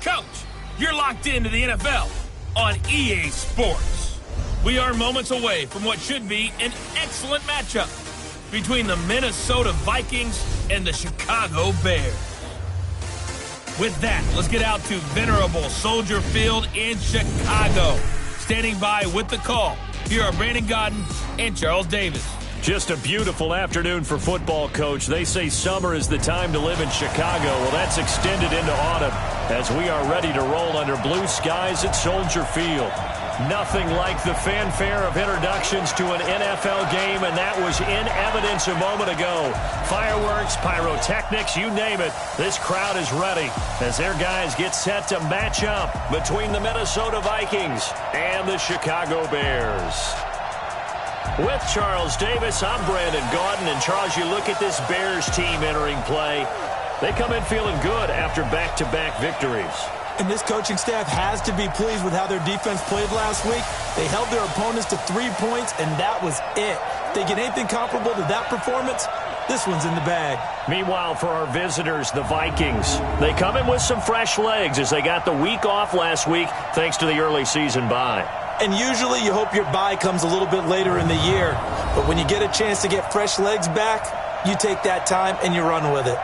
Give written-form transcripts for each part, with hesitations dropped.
Coach, you're locked into the NFL on EA Sports. We are moments away from what should be an excellent matchup between the Minnesota Vikings and the Chicago Bears. With that, let's get out to venerable Soldier Field in Chicago. Standing by with the call, here are Brandon Godden and Charles Davis. Just a beautiful afternoon for football, Coach. They say summer is the time to live in Chicago. Well, that's extended into autumn as we are ready to roll under blue skies at Soldier Field. Nothing like the fanfare of introductions to an NFL game, and that was in evidence a moment ago. Fireworks, pyrotechnics, you name it. This crowd is ready as their guys get set to match up between the Minnesota Vikings and the Chicago Bears. With Charles Davis, I'm Brandon Gaudin. And Charles, you look at this Bears team entering play. They come in feeling good after back-to-back victories. And this coaching staff has to be pleased with how their defense played last week. They held their opponents to 3 points, and that was it. If they get anything comparable to that performance, this one's in the bag. Meanwhile, for our visitors, the Vikings, they come in with some fresh legs as they got the week off last week thanks to the early season bye. And usually you hope your bye comes a little bit later in the year. But when you get a chance to get fresh legs back, you take that time and you run with it.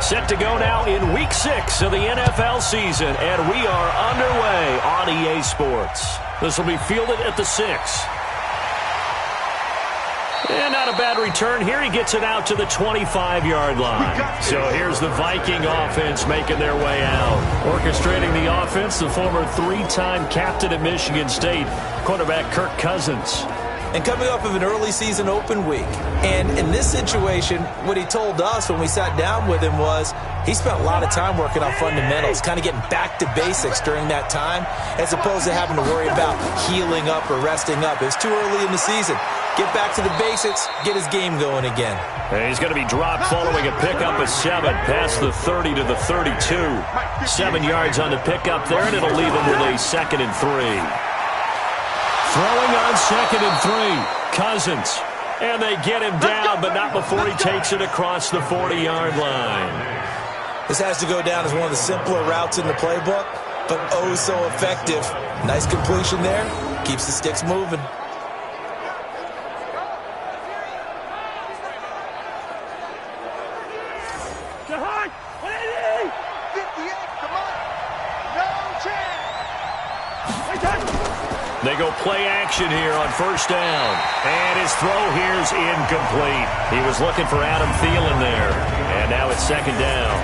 Set to go now in Week 6 of the NFL season, and we are underway on EA Sports. This will be fielded at the 6. And not a bad return here. He gets it out to the 25-yard line. So here's the Viking offense making their way out. Orchestrating the offense, the former 3-time captain at Michigan State, quarterback Kirk Cousins. And coming off of an early season open week. And in this situation, what he told us when we sat down with him was he spent a lot of time working on fundamentals, kind of getting back to basics during that time, as opposed to having to worry about healing up or resting up. It was too early in the season. Get back to the basics, get his game going again. And he's going to be dropped following a pickup of 7 past the 30 to the 32. 7 yards on the pickup there, and it'll leave him with a 2nd and 3. Throwing on 2nd and 3, Cousins. And they get him down, but not before he takes it across the 40-yard line. This has to go down as one of the simpler routes in the playbook, but oh so effective. Nice completion there. Keeps the sticks moving. They go play action here on 1st down. And his throw here's incomplete. He was looking for Adam Thielen there. And now it's 2nd down.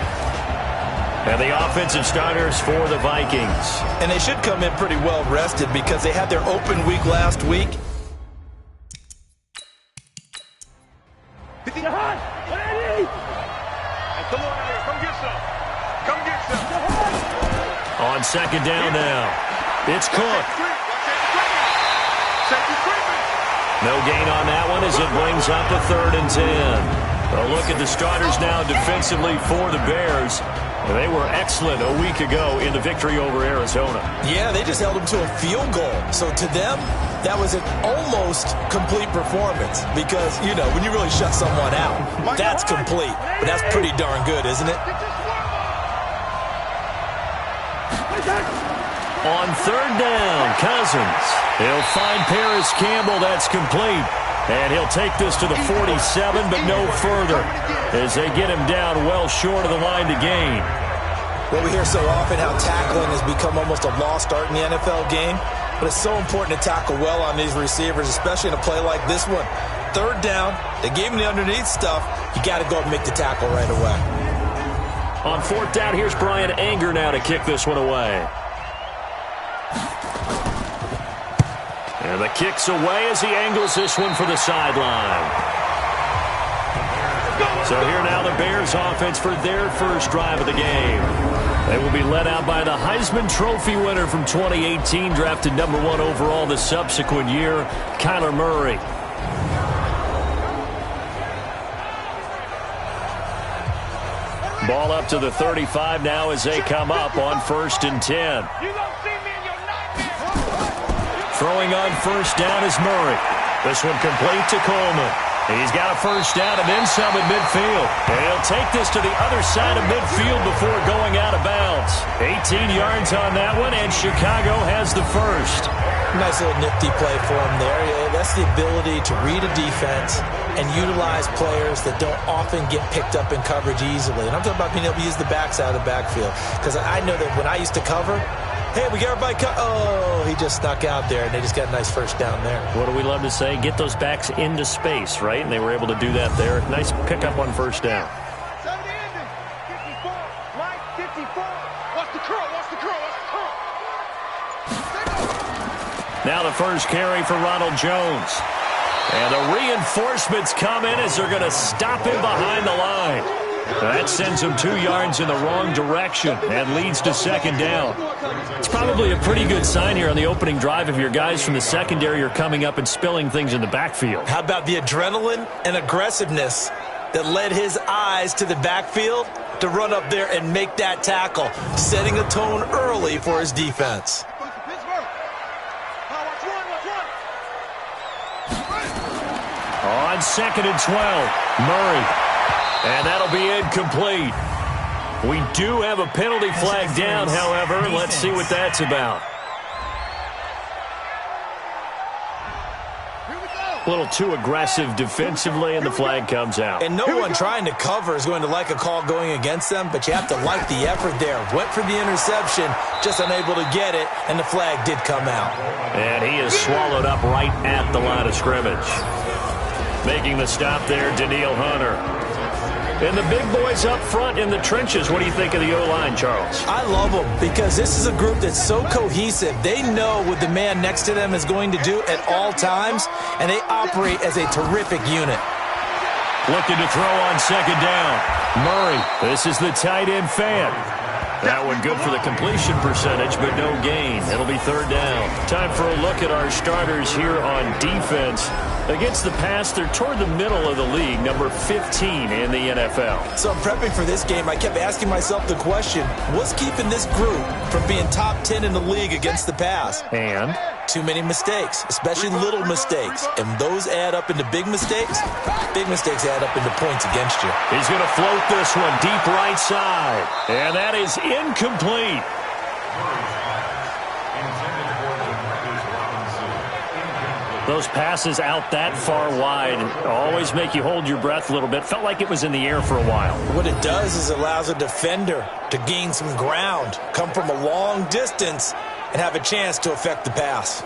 And the offensive starters for the Vikings. And they should come in pretty well rested because they had their open week last week. Come on here. Come get some. Come get some. On 2nd down now. It's Cook. No gain on that one as it brings up a 3rd and 10. A look at the starters now defensively for the Bears. They were excellent a week ago in the victory over Arizona. Yeah, they just held them to a field goal. So to them, that was an almost complete performance because, you know, when you really shut someone out, that's complete. But that's pretty darn good, isn't it? On 3rd down, Cousins. He'll find Paris Campbell. That's complete. And he'll take this to the 47, but no further as they get him down well short of the line to gain. Well, we hear so often how tackling has become almost a lost art in the NFL game, but it's so important to tackle well on these receivers, especially in a play like this one. 3rd down, they gave him the underneath stuff. You got to go and make the tackle right away. On 4th down, here's Brian Anger now to kick this one away. And the kick's away as he angles this one for the sideline. So here now the Bears offense for their first drive of the game. They will be led out by the Heisman Trophy winner from 2018, drafted number 1 overall the subsequent year, Kyler Murray. Ball up to the 35 now as they come up on 1st and 10. You don't see me in your nightmare. Throwing on 1st down is Murray. This one complete to Coleman. He's got a 1st down and then some at midfield. And he'll take this to the other side of midfield before going out of bounds. 18 yards on that one, and Chicago has the 1st. Nice little nifty play for him there. Yeah, that's the ability to read a defense and utilize players that don't often get picked up in coverage easily. And I'm talking about being able to use the backside of the backfield. Because I know that when I used to cover, hey, we got everybody oh, he just snuck out there, and they just got a nice 1st down there. What do we love to say? Get those backs into space, right? And they were able to do that there. Nice pickup on 1st down. 54, Mike, 54. What's the curl? What's the curl? What's the curl? Now the 1st carry for Ronald Jones. And the reinforcements come in as they're going to stop him behind the line. That sends him 2 yards in the wrong direction and leads to 2nd down. It's probably a pretty good sign here on the opening drive if your guys from the secondary are coming up and spilling things in the backfield. How about the adrenaline and aggressiveness that led his eyes to the backfield to run up there and make that tackle, setting a tone early for his defense. On 2nd and 12, Murray. And that'll be incomplete. We do have a penalty flag down, however. Let's see what that's about. A little too aggressive defensively, and the flag comes out. And no one trying to cover is going to like a call going against them, but you have to like the effort there. Went for the interception, just unable to get it, and the flag did come out. And he is swallowed up right at the line of scrimmage. Making the stop there, Daniil Hunter. And the big boys up front in the trenches. What do you think of the O-line, Charles? I love them because this is a group that's so cohesive. They know what the man next to them is going to do at all times, and they operate as a terrific unit. Looking to throw on 2nd down. Murray, this is the tight end fan. That one good for the completion percentage, but no gain. It'll be 3rd down. Time for a look at our starters here on defense. Against the pass, they're toward the middle of the league, number 15 in the NFL. So prepping for this game, I kept asking myself the question, what's keeping this group from being top 10 in the league against the pass? And? Too many mistakes, especially little mistakes. And those add up into big mistakes. Big mistakes add up into points against you. He's going to float this one deep right side. And that is incomplete. Those passes out that far wide always make you hold your breath a little bit. Felt like it was in the air for a while. What it does is it allows a defender to gain some ground, come from a long distance, and have a chance to affect the pass.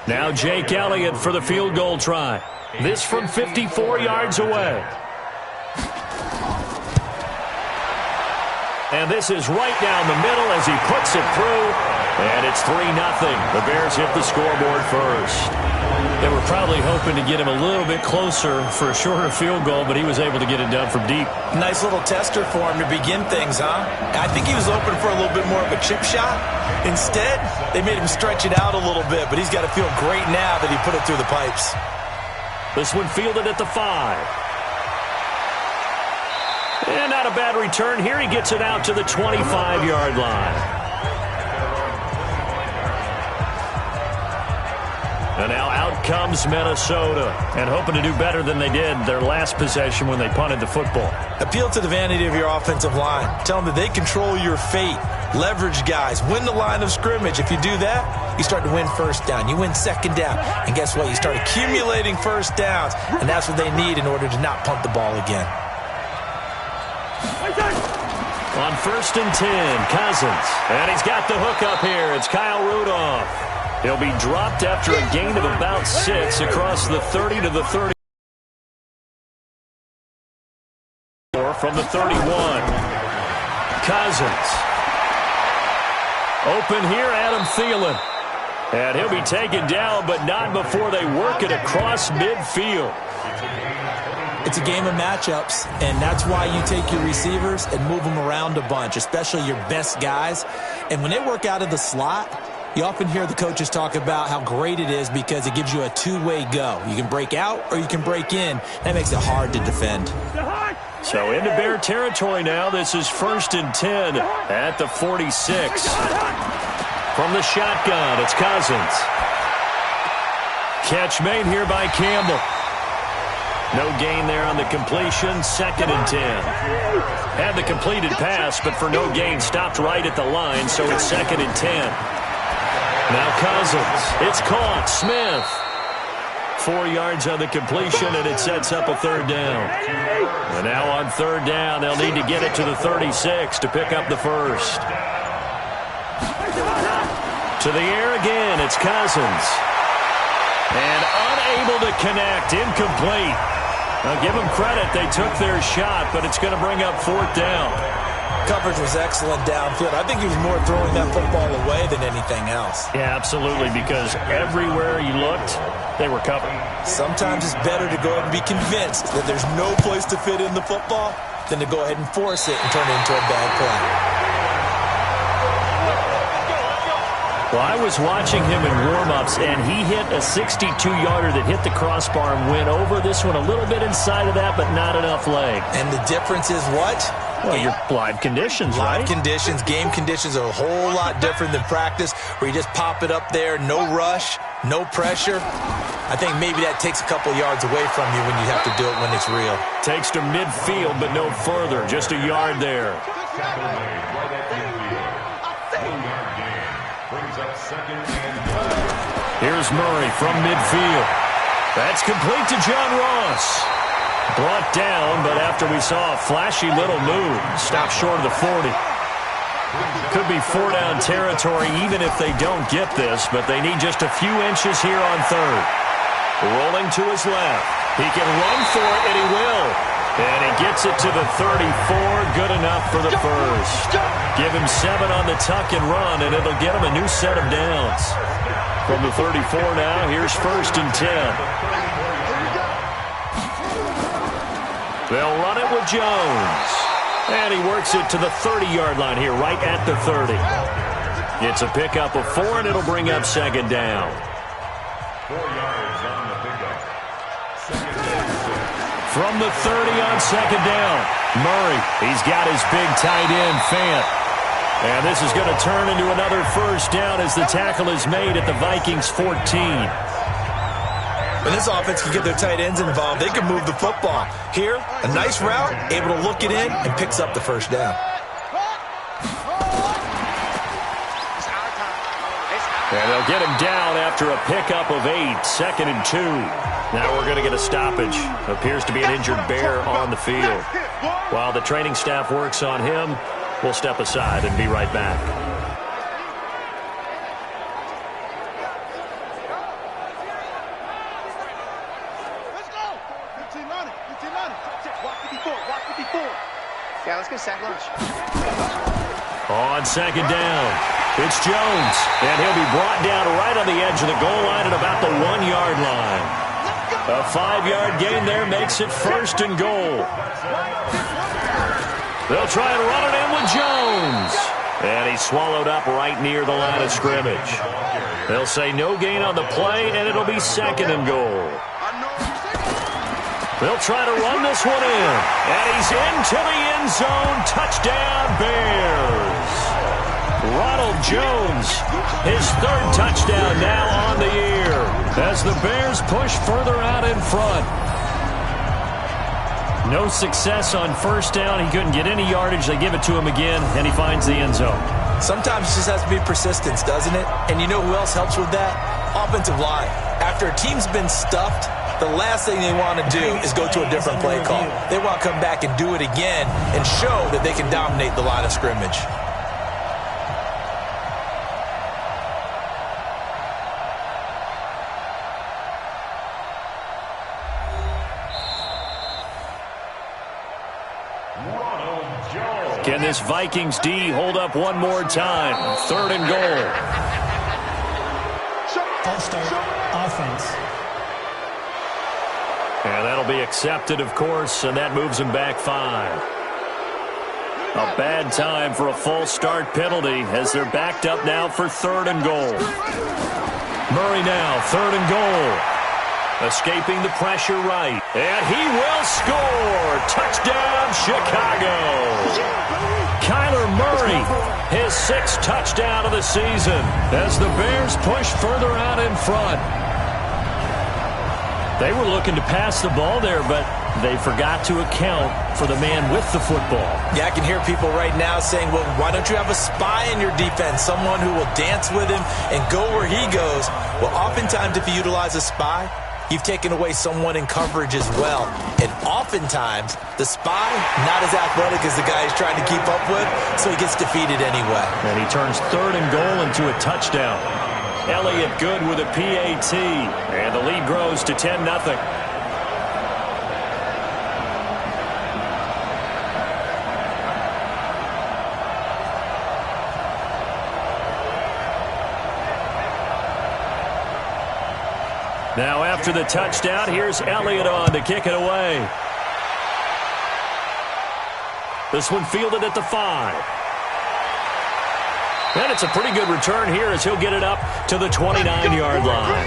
Now Jake Elliott for the field goal try. This from 54 yards away. And this is right down the middle as he puts it through. And it's 3-0. The Bears hit the scoreboard first. They were probably hoping to get him a little bit closer for a shorter field goal, but he was able to get it done from deep. Nice little tester for him to begin things, huh? I think he was open for a little bit more of a chip shot. Instead, they made him stretch it out a little bit, but he's got to feel great now that he put it through the pipes. This one fielded at the 5. And not a bad return here. He gets it out to the 25-yard line. And now out comes Minnesota, and hoping to do better than they did their last possession when they punted the football. Appeal to the vanity of your offensive line. Tell them that they control your fate. Leverage guys. Win the line of scrimmage. If you do that, you start to win 1st down. You win 2nd down. And guess what? You start accumulating 1st downs, and that's what they need in order to not punt the ball again. On 1st and 10, Cousins. And he's got the hook up here. It's Kyle Rudolph. He'll be dropped after a gain of about 6 across the 30 to the 30. From the 31. Cousins. Open here, Adam Thielen. And he'll be taken down, but not before they work it across midfield. It's a game of matchups, and that's why you take your receivers and move them around a bunch, especially your best guys. And when they work out of the slot, You often hear the coaches talk about how great it is because it gives you a two-way go. You can break out or you can break in. That makes it hard to defend. So into Bear territory now. This is 1st and 10 at the 46. From the shotgun, it's Cousins. Catch made here by Campbell. No gain there on the completion. 2nd and 10. Had the completed pass, but for no gain, stopped right at the line, so it's 2nd and 10. Now Cousins. It's caught. Smith. 4 yards on the completion, and it sets up a 3rd down. And now on 3rd down, they'll need to get it to the 36 to pick up the first. To the air again, it's Cousins. And unable to connect, incomplete. Now give them credit, they took their shot, but it's going to bring up 4th down. Coverage was excellent downfield. I think he was more throwing that football away than anything else. Yeah, absolutely, because everywhere he looked, they were covered. Sometimes it's better to go ahead and be convinced that there's no place to fit in the football than to go ahead and force it and turn it into a bad play. Well, I was watching him in warm-ups, and he hit a 62-yarder that hit the crossbar and went over. This one a little bit inside of that, but not enough leg. And the difference is what? Well, your live conditions, right? Live conditions, game conditions are a whole lot different than practice, where you just pop it up there, no rush, no pressure. I think maybe that takes a couple yards away from you when you have to do it when it's real. Takes to midfield, but no further. Just a yard there. Here's Murray from midfield. That's complete to John Ross. Brought down, but after we saw a flashy little move, stopped short of the 40. Could be 4-down territory even if they don't get this, but they need just a few inches here on 3rd. Rolling to his left. He can run for it, and he will. And he gets it to the 34. Good enough for the first. Give him 7 on the tuck and run, and it'll get him a new set of downs. From the 34 now, here's 1st and 10. They'll run it with Jones. And he works it to the 30-yard line here, right at the 30. It's a pickup of 4, and it'll bring up 2nd down. 4 yards on the pickup. From the 30 on 2nd down. Murray, he's got his big tight end, Fant. And this is going to turn into another 1st down as the tackle is made at the Vikings 14. When this offense can get their tight ends involved, they can move the football. Here, a nice route, able to look it in, and picks up the 1st down. And they'll get him down after a pickup of 8, 2nd and 2. Now we're going to get a stoppage. Appears to be an injured Bear on the field. While the training staff works on him, we'll step aside and be right back. Yeah, let's get sack lunch. On 2nd down, it's Jones, and he'll be brought down right on the edge of the goal line at about the 1-yard line. A 5-yard gain there makes it 1st and goal. They'll try and run it in with Jones. And he's swallowed up right near the line of scrimmage. They'll say no gain on the play, and it'll be 2nd and goal. They'll try to run this one in. And he's into the end zone. Touchdown, Bears. Ronald Jones, his 3rd touchdown now on the year as the Bears push further out in front. No success on 1st down. He couldn't get any yardage. They give it to him again, and he finds the end zone. Sometimes it just has to be persistence, doesn't it? And you know who else helps with that? Offensive line. After a team's been stuffed, the last thing they want to do is go to a different play call. They want to come back and do it again and show that they can dominate the line of scrimmage. Can this Vikings D hold up one more time? 3rd and goal. All-star offense. And that'll be accepted, of course, and that moves him back 5. A bad time for a false start penalty as they're backed up now for 3rd and goal. Murray now, 3rd and goal. Escaping the pressure right. And he will score. Touchdown, Chicago. Kyler Murray, his 6th touchdown of the season as the Bears push further out in front. They were looking to pass the ball there, but they forgot to account for the man with the football. Yeah, I can hear people right now saying, well, why don't you have a spy in your defense, someone who will dance with him and go where he goes? Well, oftentimes if you utilize a spy, you've taken away someone in coverage as well. And oftentimes, the spy, not as athletic as the guy he's trying to keep up with, so he gets defeated anyway. And he turns 3rd and goal into a touchdown. Elliott good with a PAT. And the lead grows to 10-0. Now after the touchdown, here's Elliott on to kick it away. This one fielded at the 5. And it's a pretty good return here as he'll get it up to the 29-yard line.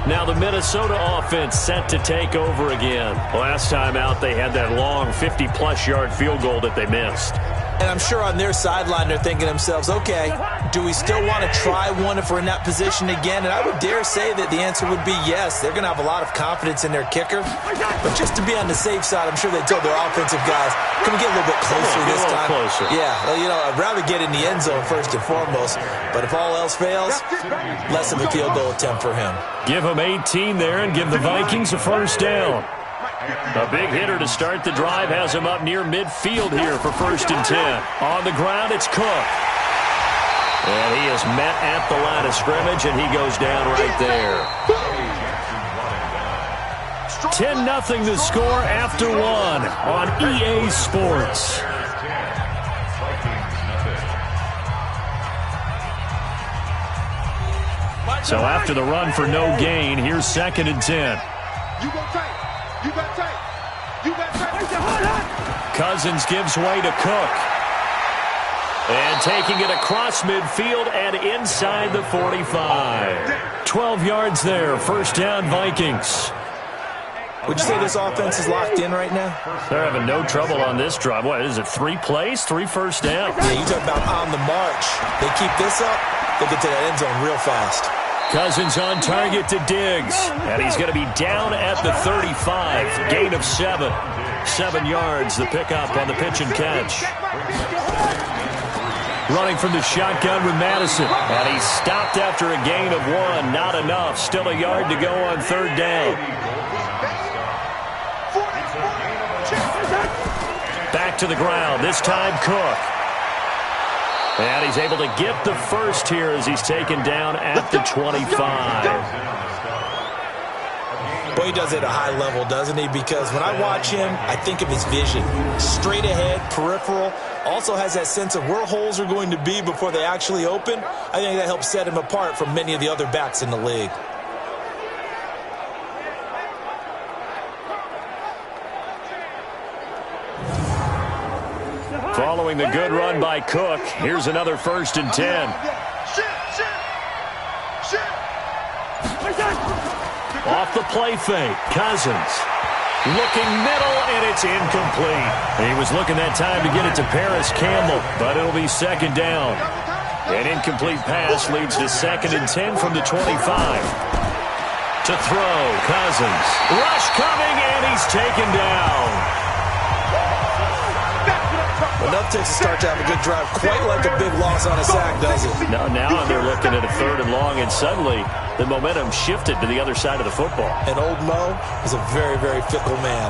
Now the Minnesota offense set to take over again. Last time out, they had that long 50-plus yard field goal that they missed. And I'm sure on their sideline they're thinking to themselves, okay, do we still want to try one if we're in that position again? And I would dare say that the answer would be yes. They're going to have a lot of confidence in their kicker. But just to be on the safe side, I'm sure they told their offensive guys, can we get a little bit closer this time? Closer. Yeah, well, you know, I'd rather get in the end zone first and foremost. But if all else fails, less of a field goal attempt for him. Give him 18 there and give the Vikings a 1st down. A big hitter to start the drive has him up near midfield here for 1st and 10. On the ground, it's Cook. And he is met at the line of scrimmage, and he goes down right there. 10-0 the score after 1 on EA Sports. So after the run for no gain, here's 2nd and 10. You go tight. You got tight. You got tight. Cousins gives way to Cook. And taking it across midfield and inside the 45. 12 yards there. 1st down, Vikings. Would you say this offense is locked in right now? They're having no trouble on this drive. What is it, 3 plays, 3 first downs? Yeah, you talk about on the march. They keep this up, they'll get to that end zone real fast. Cousins on target to Diggs. And he's going to be down at the 35. Gain of 7. 7 yards, the pickup on the pitch and catch. Running from the shotgun with Madison. And he's stopped after a gain of 1. Not enough. Still a yard to go on 3rd down. Back to the ground. This time Cook. And he's able to get the first here as he's taken down at the 25. Boy, he does it at a high level, doesn't he? Because when I watch him, I think of his vision. Straight ahead, peripheral. Also has that sense of where holes are going to be before they actually open. I think that helps set him apart from many of the other backs in the league. Following the good run by Cook, here's another 1st and 10. Off the play fake, Cousins. Looking middle, and it's incomplete. He was looking that time to get it to Paris Campbell, but it'll be 2nd down. An incomplete pass leads to 2nd and 10 from the 25. To throw, Cousins. Rush coming, and he's taken down. Enough takes to start to have a good drive, quite like a big loss on a sack, does it? Now they're looking at a 3rd and long, and suddenly the momentum shifted to the other side of the football. And old Mo is a very, very fickle man.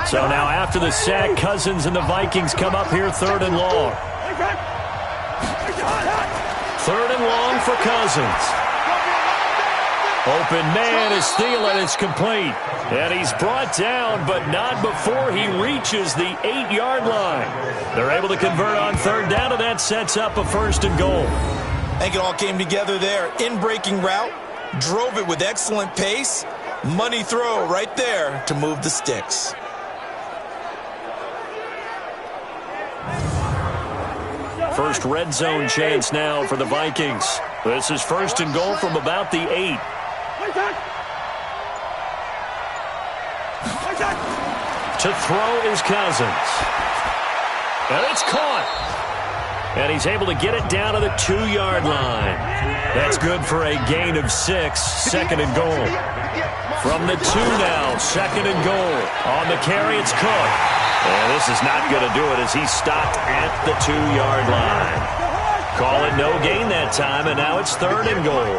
So now after the sack, Cousins and the Vikings come up here 3rd and long. 3rd and long for Cousins. Open man is Thielen. It's complete. And he's brought down, but not before he reaches the 8-yard line. They're able to convert on 3rd down, and that sets up a 1st and goal. I think it all came together there. In-breaking route, drove it with excellent pace, Money throw right there to move the sticks. First red zone chance now for the Vikings. This is first and goal from about the 8. To throw is Cousins. And it's caught. And he's able to get it down to the 2-yard line. That's good for a gain of 6, second and goal. From the 2 now, second and goal. On the carry, it's Cook. And this is not going to do it as he's stopped at the 2-yard line. Call it no gain that time, and now it's third and goal.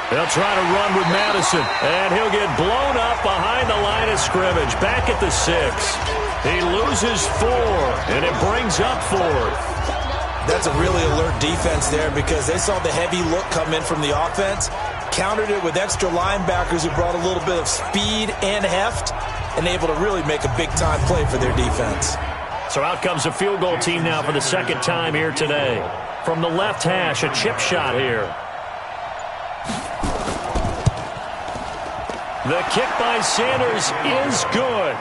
They'll try to run with Madison, and he'll get blown up behind the line of scrimmage. Back at the 6. He loses 4, and it brings up 4. That's a really alert defense there because they saw the heavy look come in from the offense, countered it with extra linebackers who brought a little bit of speed and heft, and able to really make a big-time play for their defense. So out comes a field goal team now for the second time here today. From the left hash, a chip shot here. The kick by Sanders is good.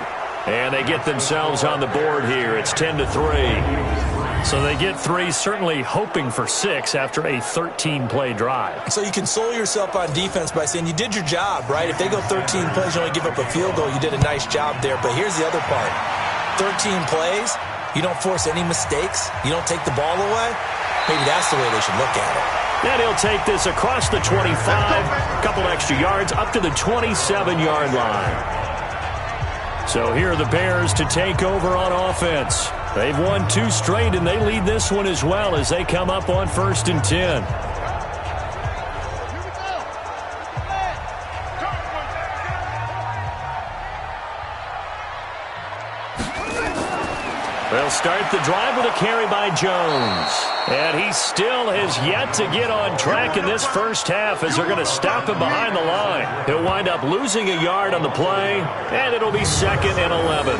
And they get themselves on the board here. It's 10-3. So they get 3, certainly hoping for 6 after a 13-play drive. So you console yourself on defense by saying you did your job, right? If they go 13 plays, you only give up a field goal, you did a nice job there. But here's the other part. 13 plays, you don't force any mistakes, you don't take the ball away. Maybe that's the way they should look at it. And he'll take this across the 25, a couple extra yards, up to the 27-yard line. So here are the Bears to take over on offense. They've won 2 straight, and they lead this one as well as they come up on 1st and 10. They'll start the drive with a carry by Jones. And he still has yet to get on track in this first half as they're going to stop him behind the line. He'll wind up losing a yard on the play, and it'll be 2nd and 11.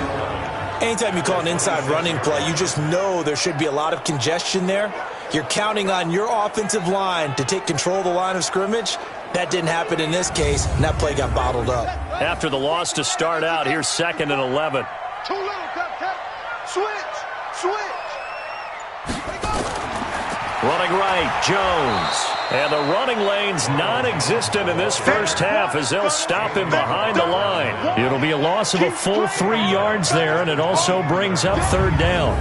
Anytime you call an inside running play, you just know there should be a lot of congestion there. You're counting on your offensive line to take control of the line of scrimmage. That didn't happen in this case, and that play got bottled up. After the loss to start out, here's 2nd and 11. Too little, cut. Switch. Running right, Jones. And the running lane's non-existent in this first half as they'll stop him behind the line. It'll be a loss of a full 3 yards there, and it also brings up 3rd down.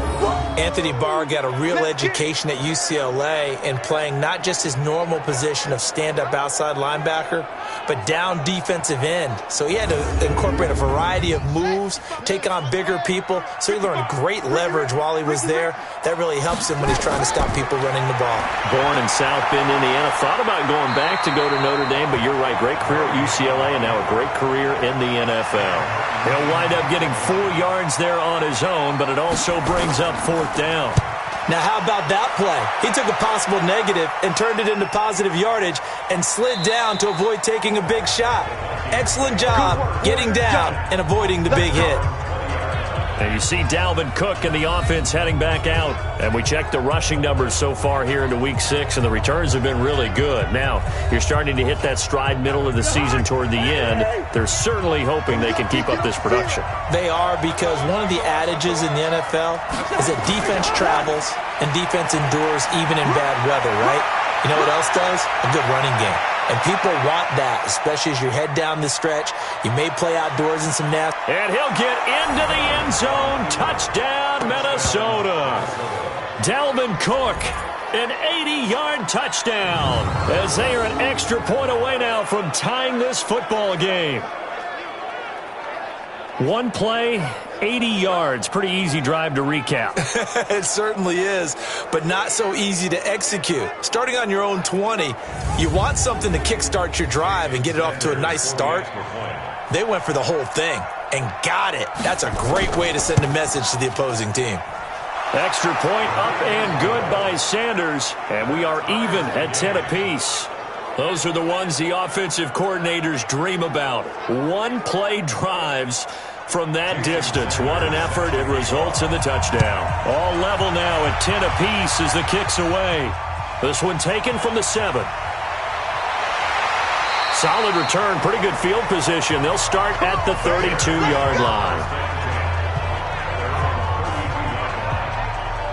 Anthony Barr got a real education at UCLA in playing not just his normal position of stand-up outside linebacker, but down defensive end. So he had to incorporate a variety of moves, take on bigger people. So he learned great leverage while he was there. That really helps him when he's trying to stop people running the ball. Born in South Bend, Indiana. Thought about going back to go to Notre Dame, but you're right. Great career at UCLA and now a great career in the NFL. He'll wind up getting 4 yards there on his own, but it also brings up 4th down. Now, how about that play? He took a possible negative and turned it into positive yardage and slid down to avoid taking a big shot. Excellent job getting down and avoiding the big hit. And you see Dalvin Cook and the offense heading back out. And we checked the rushing numbers so far here into Week 6, and the returns have been really good. Now, you're starting to hit that stride middle of the season toward the end. They're certainly hoping they can keep up this production. They are, because one of the adages in the NFL is that defense travels and defense endures even in bad weather, right? You know what else does? A good running game. And people want that, especially as you head down the stretch. You may play outdoors in some nasty. And he'll get into the end zone. Touchdown, Minnesota. Dalvin Cook, an 80-yard touchdown, as they are an extra point away now from tying this football game. One play, 80 yards. Pretty easy drive to recap. It certainly is, but not so easy to execute. Starting on your own 20, you want something to kickstart your drive and get it off to a nice start. They went for the whole thing and got it. That's a great way to send a message to the opposing team. Extra point up and good by Sanders, and we are even at 10 apiece. Those are the ones the offensive coordinators dream about. One-play drives from that distance. What an effort. It results in the touchdown. All level now at 10 apiece as the kick's away. This one taken from the 7. Solid return, pretty good field position. They'll start at the 32-yard line.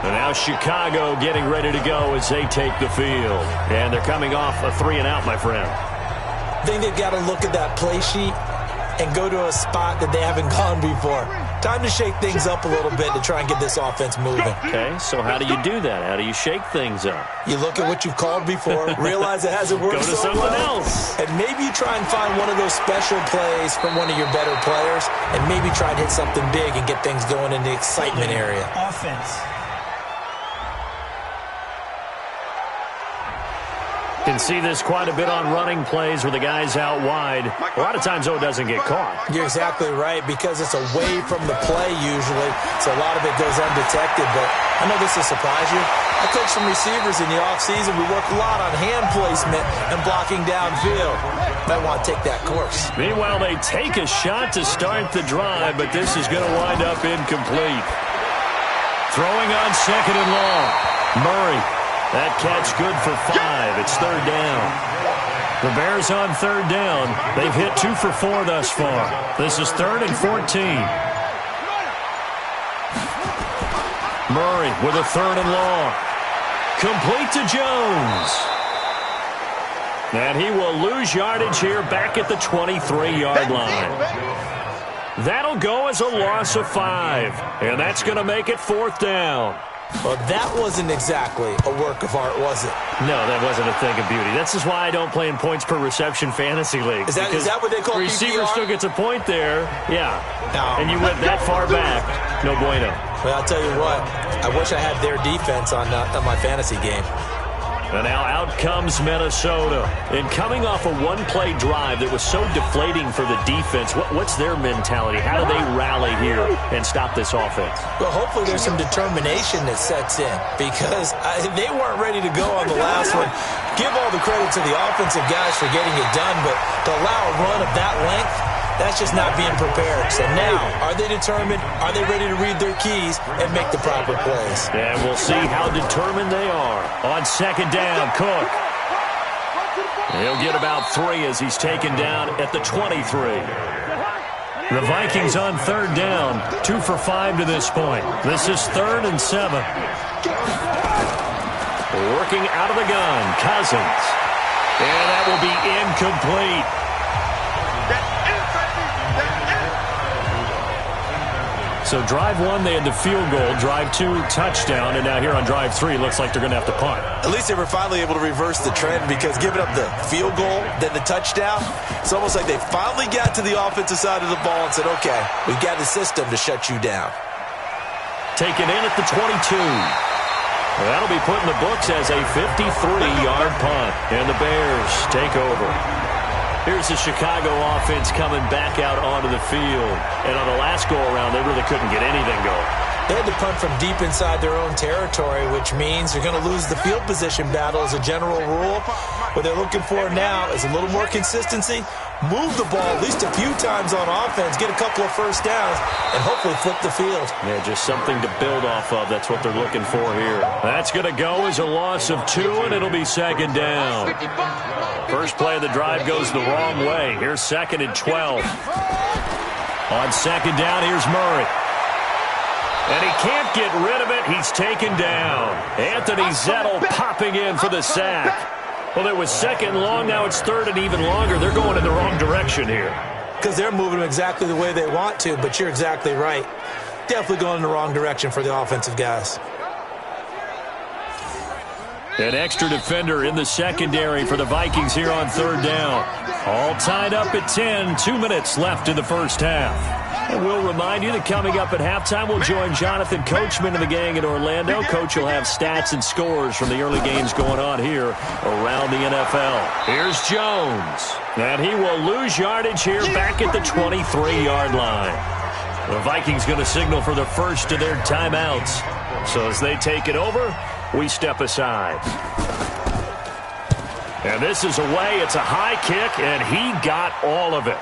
And now Chicago getting ready to go as they take the field. And they're coming off a 3-and-out, my friend. I think they've got to look at that play sheet and go to a spot that they haven't gone before. Time to shake things up a little bit to try and get this offense moving. Okay, so how do you do that? How do you shake things up? You look at what you've called before, realize it hasn't worked Go to so someone well, else. and maybe you try and find one of those special plays from one of your better players, and maybe try and hit something big and get things going in the excitement area. Offense. Can see this quite a bit on running plays where the guy's out wide. A lot of times, though, it doesn't get caught. You're exactly right, because it's away from the play usually, so a lot of it goes undetected. But I know this will surprise you. I coach some receivers in the offseason. We work a lot on hand placement and blocking downfield. Might want to take that course. Meanwhile, they take a shot to start the drive, but this is going to wind up incomplete. Throwing on 2nd and long. Murray. That catch good for 5. It's 3rd down. The Bears on 3rd down. They've hit 2 for 4 thus far. This is 3rd and 14. Murray with a 3rd and long. Complete to Jones. And he will lose yardage here back at the 23-yard line. That'll go as a loss of 5. And that's going to make it 4th down. Well, that wasn't exactly a work of art, was it? No, that wasn't a thing of beauty. This is why I don't play in points per reception fantasy leagues. Is that what they call receiver PPR? still gets a point there. Yeah. No. And you went that far back. No bueno. Well, I'll tell you what. I wish I had their defense on my fantasy game. And now out comes Minnesota. And coming off a one-play drive that was so deflating for the defense, what's their mentality? How do they rally here and stop this offense? Well, hopefully there's some determination that sets in, because they weren't ready to go on the last one. Give all the credit to the offensive guys for getting it done, but to allow a run of that length, that's just not being prepared. So now, are they determined? Are they ready to read their keys and make the proper plays? And we'll see how determined they are. On 2nd down, Cook. He'll get about 3 as he's taken down at the 23. The Vikings on 3rd down, 2 for 5 to this point. This is 3rd and 7. Working out of the gun, Cousins. And that will be incomplete. So drive 1, they had the field goal. Drive 2, touchdown. And now here on drive 3, looks like they're going to have to punt. At least they were finally able to reverse the trend, because giving up the field goal, then the touchdown, it's almost like they finally got to the offensive side of the ball and said, okay, we've got the system to shut you down. Taken in at the 22. Well, that'll be put in the books as a 53-yard punt. And the Bears take over. Here's the Chicago offense coming back out onto the field. And on the last go-around, they really couldn't get anything going. They had to punt from deep inside their own territory, which means they're going to lose the field position battle as a general rule. What they're looking for now is a little more consistency, move the ball at least a few times on offense, get a couple of first downs, and hopefully flip the field. Yeah, just something to build off of. That's what they're looking for here. That's going to go as a loss of 2, and it'll be 2nd down. First play of the drive goes the wrong way. Here's 2nd and 12. On 2nd down, here's Murray. And he can't get rid of it. He's taken down. Anthony Zettel popping in for the sack. Well, it was 2nd long. Now it's 3rd and even longer. They're going in the wrong direction here. Because they're moving them exactly the way they want to, but you're exactly right. Definitely going in the wrong direction for the offensive guys. An extra defender in the secondary for the Vikings here on 3rd down. All tied up at 10. 2 minutes left in the first half. And we'll remind you that coming up at halftime, we'll join Jonathan Coachman and the gang in Orlando. Coach will have stats and scores from the early games going on here around the NFL. Here's Jones. And he will lose yardage here back at the 23-yard line. The Vikings going to signal for the first of their timeouts. So as they take it over, we step aside. And this is away. It's a high kick, and he got all of it.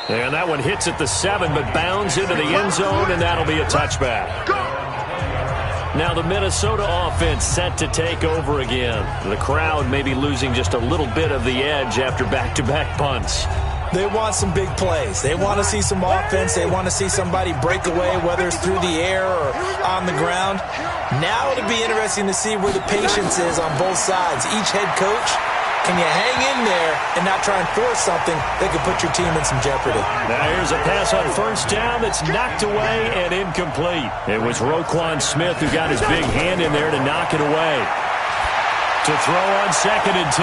And that one hits at the 7, but bounds into the end zone, and that'll be a touchback. Now the Minnesota offense set to take over again. The crowd may be losing just a little bit of the edge after back-to-back punts. They want some big plays. They want to see some offense. They want to see somebody break away, whether it's through the air or on the ground. Now it'll be interesting to see where the patience is on both sides. Each head coach, can you hang in there and not try and force something that could put your team in some jeopardy? Now here's a pass on first down that's knocked away and incomplete. It was Roquan Smith who got his big hand in there to knock it away. To throw on 2nd and 10.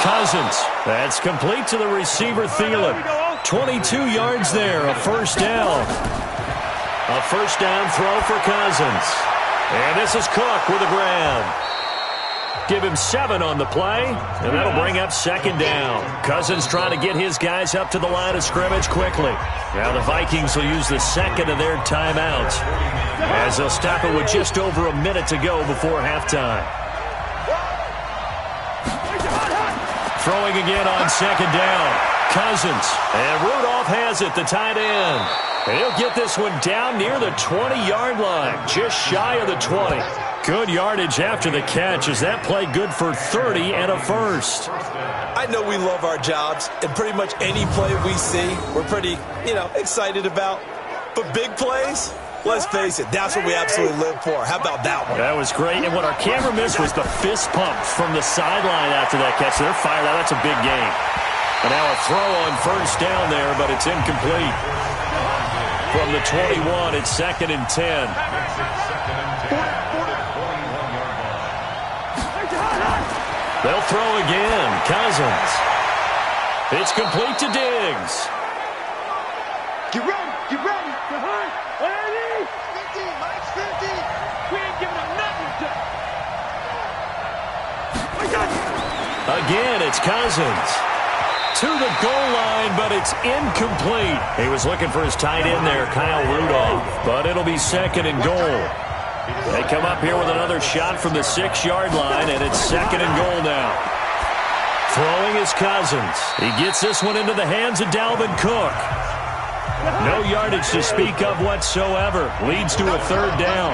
Cousins. That's complete to the receiver, Thielen. 22 yards there, a first down. A first down throw for Cousins. And this is Cook with a grab. Give him 7 on the play, and that'll bring up 2nd down. Cousins trying to get his guys up to the line of scrimmage quickly. Now the Vikings will use the 2nd of their timeouts as they'll stop it with just over a minute to go before halftime. Throwing again on 2nd down. Cousins. And Rudolph has it, the tight end. And he'll get this one down near the 20-yard line, just shy of the 20. Good yardage after the catch as that play good for 30 and a first. I know we love our jobs, and pretty much any play we see, we're pretty, excited about. But big plays, let's face it, that's what we absolutely live for. How about that one? That was great, and what our camera missed was the fist pump from the sideline after that catch. They're fired out. That's a big game. And now a throw on first down there, but it's incomplete. From the 21, it's 2nd and 10. They'll throw again. Cousins. It's complete to Diggs. Get ready. Get ready. Behind. Ready. 50. Mike's 50. We ain't giving him nothing. Again, it's Cousins. To the goal line, but it's incomplete. He was looking for his tight end there, Kyle Rudolph. But it'll be 2nd and goal. They come up here with another shot from the 6-yard line, and it's 2nd and goal now. Throwing is Cousins. He gets this one into the hands of Dalvin Cook. No yardage to speak of whatsoever. Leads to a 3rd down.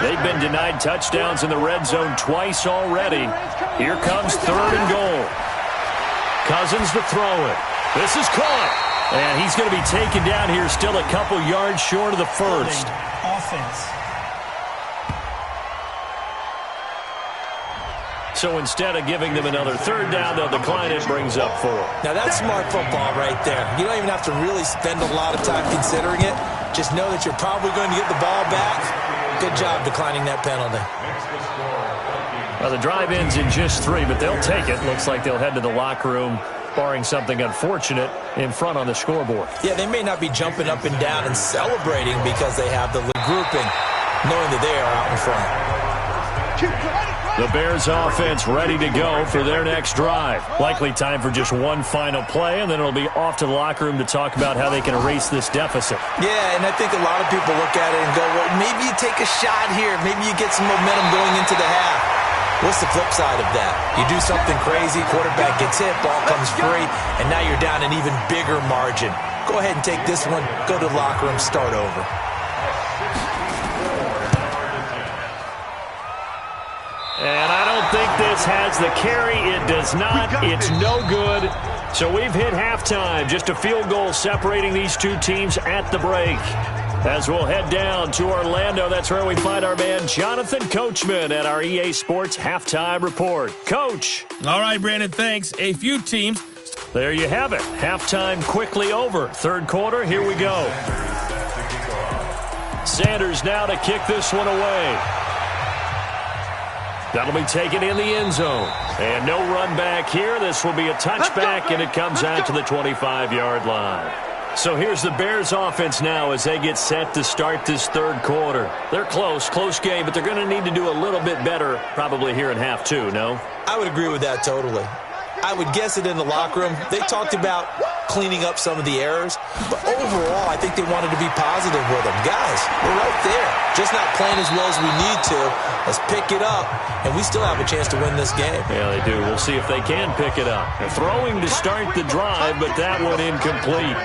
They've been denied touchdowns in the red zone twice already. Here comes 3rd and goal. Cousins to throw it. This is caught. And he's going to be taken down here, still a couple yards short of the first. Offense. So instead of giving them another 3rd down, they'll decline it, brings up 4. Now that's smart football right there. You don't even have to really spend a lot of time considering it. Just know that you're probably going to get the ball back. Good job declining that penalty. Well, the drive ends in just 3, but they'll take it. Looks like they'll head to the locker room, barring something unfortunate, in front on the scoreboard. Yeah, they may not be jumping up and down and celebrating because they have the grouping, knowing that they are out in front. The Bears offense ready to go for their next drive. Likely time for just one final play, and then it'll be off to the locker room to talk about how they can erase this deficit. Yeah, and I think a lot of people look at it and go, well, maybe you take a shot here. Maybe you get some momentum going into the half. What's the flip side of that? You do something crazy, quarterback gets hit, ball comes free, and now you're down an even bigger margin. Go ahead and take this one, go to the locker room, start over. And I don't think this has the carry. It does not. It's no good. So we've hit halftime. Just a field goal separating these two teams at the break. As we'll head down to Orlando, that's where we find our man Jonathan Coachman at our EA Sports Halftime Report. Coach. All right, Brandon, thanks. A few teams. There you have it. Halftime quickly over. 3rd quarter, here we go. Sanders now to kick this one away. That'll be taken in the end zone. And no run back here. This will be a touchback, and it comes out to the 25-yard line. So here's the Bears offense now as they get set to start this 3rd quarter. They're close game, but they're going to need to do a little bit better probably here in half 2, no? I would agree with that totally. I would guess it in the locker room. They talked about cleaning up some of the errors, but overall, I think they wanted to be positive with them. Guys, we're right there. Just not playing as well as we need to. Let's pick it up, and we still have a chance to win this game. Yeah, they do. We'll see if they can pick it up. They're throwing to start the drive, but that one incomplete.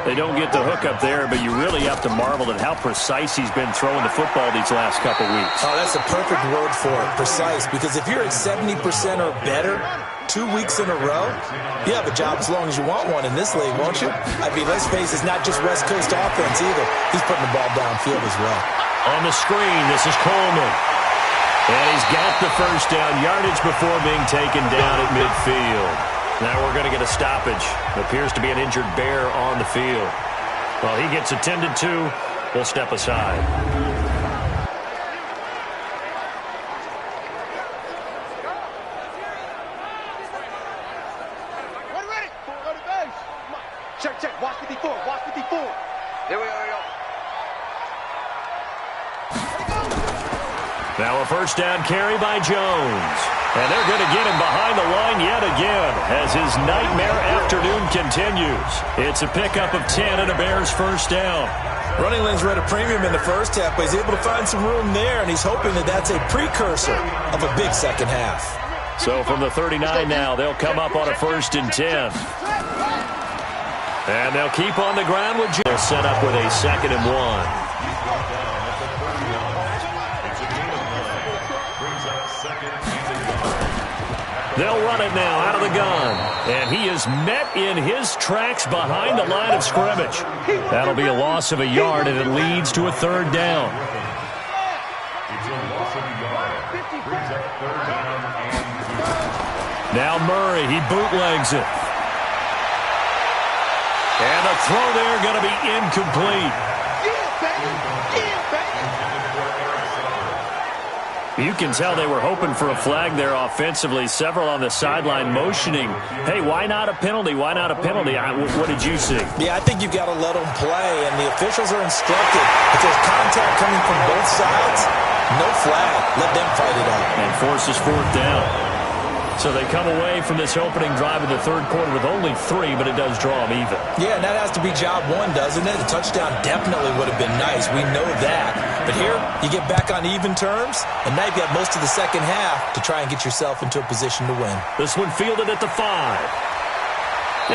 They don't get the hook up there, but you really have to marvel at how precise he's been throwing the football these last couple weeks. Oh, that's the perfect word for it, precise, because if you're at 70% or better 2 weeks in a row, you have a job as long as you want one in this league, won't you? I mean, let's face it, it's not just West Coast offense either. He's putting the ball downfield as well. On the screen, this is Coleman. And he's got the first down, yardage before being taken down at midfield. Now we're going to get a stoppage. It appears to be an injured Bear on the field. Well, he gets attended to. We'll step aside. Check. Watch 54. Here we go. Now a first down carry by Jones. And they're going to get him behind the line yet again as his nightmare afternoon continues. It's a pickup of 10 and a Bears first down. Running lanes were at a premium in the first half, but he's able to find some room there, and he's hoping that that's a precursor of a big second half. So from the 39 now, they'll come up on a 1st and 10. And they'll keep on the ground with Jones. Set up with a 2nd and 1. They'll run it now out of the gun. And he is met in his tracks behind the line of scrimmage. That'll be a loss of a yard, and it leads to a 3rd down. Now Murray, he bootlegs it. And the throw there going to be incomplete. You can tell they were hoping for a flag there offensively. Several on the sideline motioning, hey, why not a penalty? Why not a penalty? What did you see? Yeah, I think you've got to let them play, and the officials are instructed. If there's contact coming from both sides, no flag. Let them fight it out. And forces 4th down. So they come away from this opening drive in the 3rd quarter with only 3, but it does draw them even. Yeah, and that has to be job 1, doesn't it? A touchdown definitely would have been nice. We know that. But here, you get back on even terms, and now you've got most of the second half to try and get yourself into a position to win. This one fielded at the 5.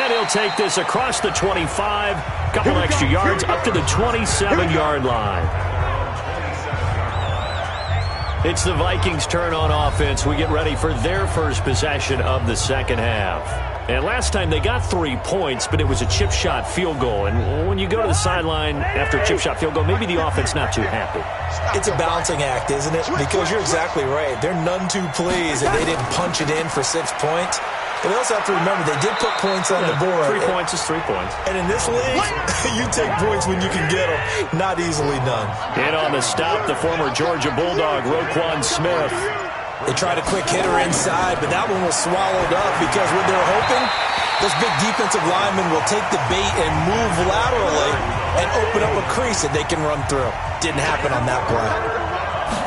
And he'll take this across the 25. Couple extra yards up to the 27-yard line. It's the Vikings' turn on offense. We get ready for their first possession of the second half. And last time they got 3 points, but it was a chip shot field goal. And when you go to the sideline after a chip shot field goal, maybe the offense not too happy. It's a balancing act, isn't it? Because you're exactly right. They're none too pleased that they didn't punch it in for 6 points. But they also have to remember they did put points on the board. 3 points is 3 points. And in this league, you take points when you can get them. Not easily done. In on the stop, the former Georgia Bulldog, Roquan Smith. They tried a quick hitter inside, but that one was swallowed up because what they're hoping, those big defensive linemen will take the bait and move laterally and open up a crease that they can run through. Didn't happen on that play.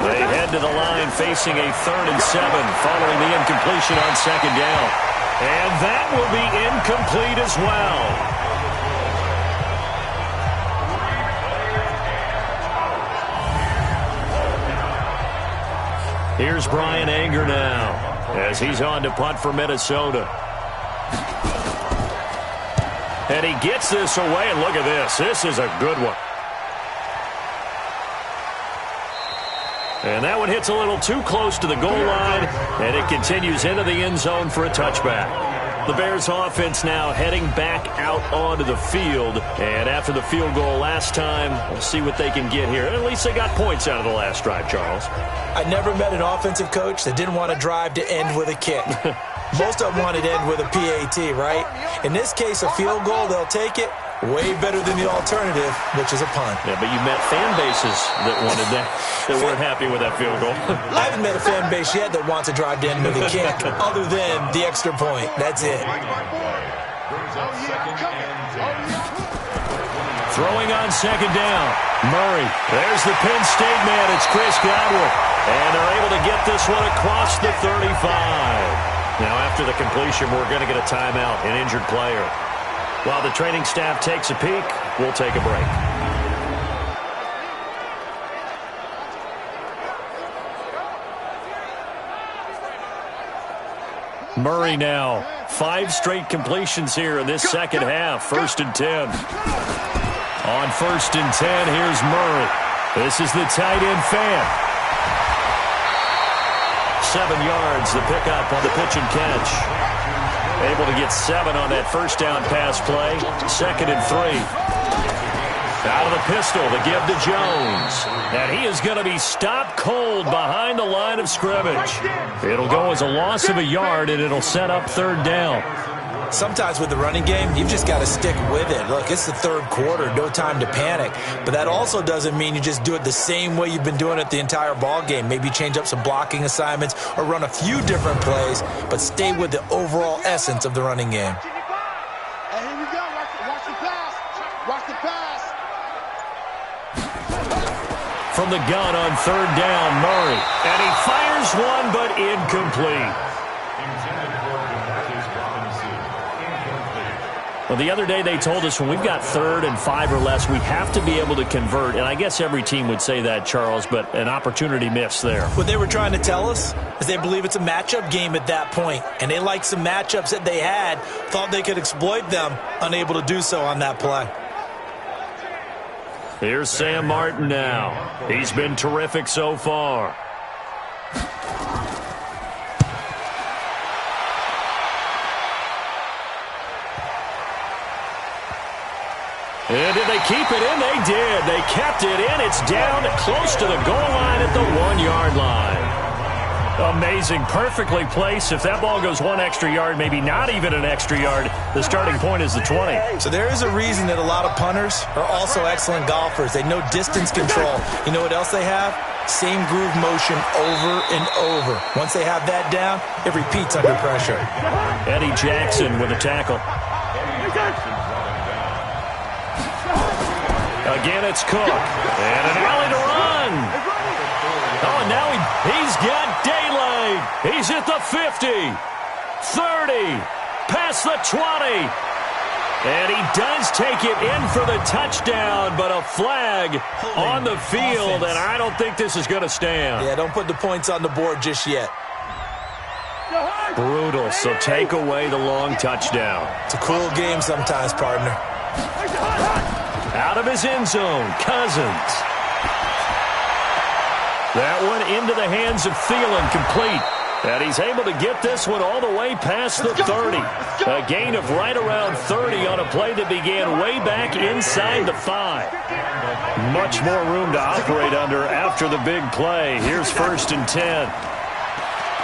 They head to the line facing a 3rd and 7 following the incompletion on 2nd down. And that will be incomplete as well. Here's Brian Anger now as he's on to punt for Minnesota. And he gets this away, and look at this. This is a good one. And that one hits a little too close to the goal line, and it continues into the end zone for a touchback. The Bears offense now heading back out onto the field. And after the field goal last time, we'll see what they can get here. At least they got points out of the last drive, Charles. I never met an offensive coach that didn't want to drive to end with a kick. Most of them wanted to end with a PAT, right? In this case, a field goal, they'll take it. Way better than the alternative, which is a punt. Yeah, but you met fan bases that wanted that weren't happy with that field goal. I haven't met a fan base yet that wants to drive to end with a kick, other than the extra point. That's it. Throwing on 2nd down. Murray. There's the Penn State man. It's Chris Godwin. And they're able to get this one across the 35. Now, after the completion, we're going to get a timeout, an injured player. While the training staff takes a peek, we'll take a break. Murray now 5 straight completions here in this second half. 1st and 10. On 1st and 10, here's Murray. This is the tight end fan. 7 yards, the pickup on the pitch and catch. Able to get 7 on that first down pass play. 2nd and 3. Out of the pistol, the give to Jones. And he is going to be stopped cold behind the line of scrimmage. It'll go as a loss of a yard, and it'll set up 3rd down. Sometimes with the running game, you've just got to stick with it. Look, it's the 3rd quarter, no time to panic. But that also doesn't mean you just do it the same way you've been doing it the entire ball game. Maybe change up some blocking assignments or run a few different plays, but stay with the overall essence of the running game. Hey, here we go. Watch the pass. Watch the pass. From the gun on 3rd down, Murray. And he fires one, but incomplete. Well, the other day they told us when we've got 3rd and 5 or less, we have to be able to convert. And I guess every team would say that, Charles, but an opportunity missed there. What they were trying to tell us is they believe it's a matchup game at that point. And they liked some matchups that they had, thought they could exploit them, unable to do so on that play. Here's Sam Martin now. He's been terrific so far. And did they keep it in? They did. They kept it in. It's down close to the goal line at the 1-yard line. Amazing. Perfectly placed. If that ball goes 1 extra yard, maybe not even an extra yard, the starting point is the 20. So there is a reason that a lot of punters are also excellent golfers. They know distance control. You know what else they have? Same groove motion over and over. Once they have that down, it repeats under pressure. Eddie Jackson with a tackle. Again, it's Cook. And an alley to run. Oh, and now he's got daylight. He's at the 50, 30, past the 20. And he does take it in for the touchdown, but a flag on the field, and I don't think this is going to stand. Yeah, don't put the points on the board just yet. Brutal, so take away the long touchdown. It's a cruel game sometimes, partner. Out of his end zone, Cousins. That one into the hands of Thielen, complete. And he's able to get this one all the way past the 30. A gain of right around 30 on a play that began way back inside the 5. Much more room to operate under after the big play. Here's 1st and 10.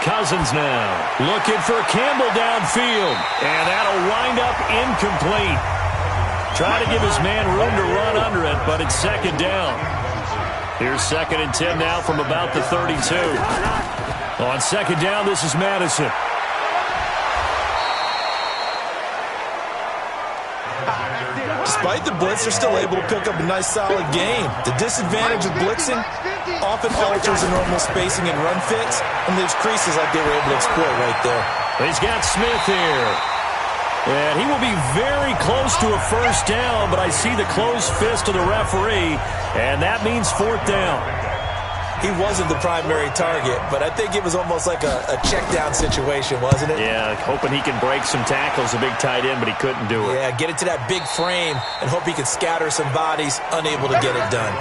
Cousins now looking for Campbell downfield. And that'll wind up incomplete. Trying to give his man room to run under it, but it's 2nd down. Here's 2nd and 10 now from about the 32. On 2nd down, this is Madison. Despite the blitz, they're still able to pick up a nice, solid game. The disadvantage of blitzing often alters the normal spacing and run fits, and leaves creases like they were able to exploit right there. He's got Smith here. And he will be very close to a 1st down, but I see the closed fist of the referee, and that means 4th down. He wasn't the primary target, but I think it was almost like a check down situation, wasn't it? Yeah, hoping he can break some tackles, a big tight end, but he couldn't do it. Yeah, get it to that big frame and hope he can scatter some bodies, unable to get it done.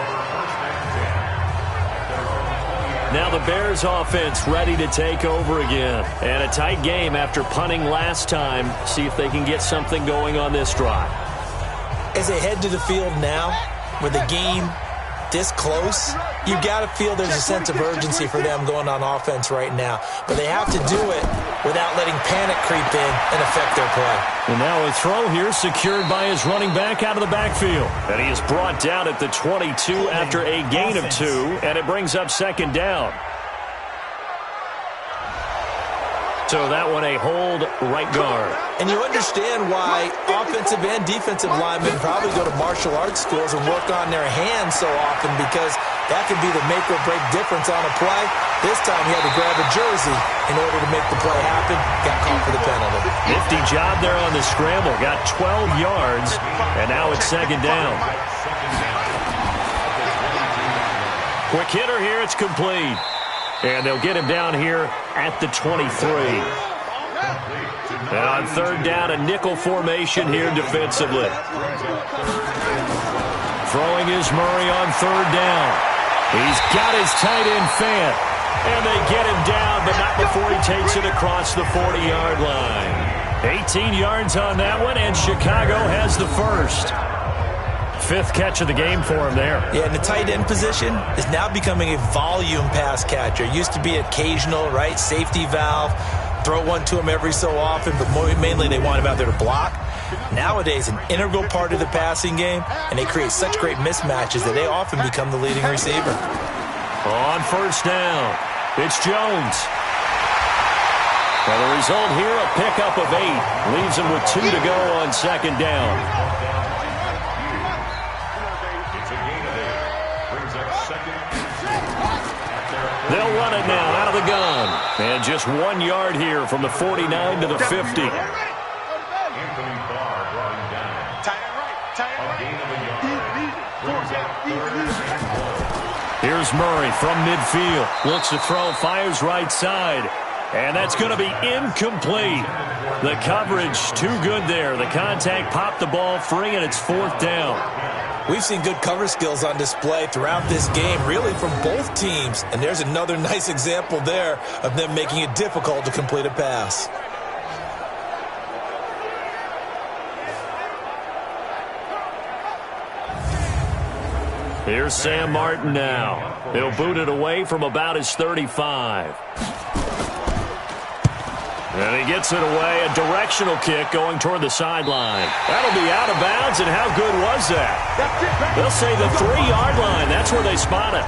Now the Bears offense ready to take over again. And a tight game after punting last time. See if they can get something going on this drive. As they head to the field now, with the game this close, you got to feel there's a sense of urgency for them going on offense right now. But they have to do it without letting panic creep in and affect their play. And now a throw here secured by his running back out of the backfield. And he is brought down at the 22 after a gain of 2, and it brings up 2nd down. So that one a hold right guard. And you understand why offensive and defensive linemen probably go to martial arts schools and work on their hands so often, because that can be the make or break difference on a play. This time he had to grab a jersey in order to make the play happen. Got caught for the penalty. Nifty job there on the scramble. Got 12 yards, and now it's 2nd down. Quick hitter here. It's complete. And they'll get him down here at the 23. And on third down, a nickel formation here defensively. Throwing is Murray on third down. He's got his tight end Fant. And they get him down, but not before he takes it across the 40-yard line. 18 yards on that one, and Chicago has the first. Fifth catch of the game for him there. Yeah, and the tight end position is now becoming a volume pass catcher. Used to be occasional, right? Safety valve. Throw one to him every so often, but mainly they want him out there to block. Nowadays, an integral part of the passing game, and they create such great mismatches that they often become the leading receiver. On first down, it's Jones. Well, the result here, a pickup of 8. Leaves him with 2 to go on second down. They'll run it now out of the gun. And just 1 yard here from the 49 to the 50. Here's Murray from midfield. Looks to throw, fires right side. And that's going to be incomplete. The coverage too good there. The contact popped the ball free, and it's fourth down. We've seen good cover skills on display throughout this game, really from both teams. And there's another nice example there of them making it difficult to complete a pass. Here's Sam Martin now. He'll boot it away from about his 35. And he gets it away. A directional kick going toward the sideline. That'll be out of bounds, and how good was that? They'll say the 3-yard line. That's where they spot it.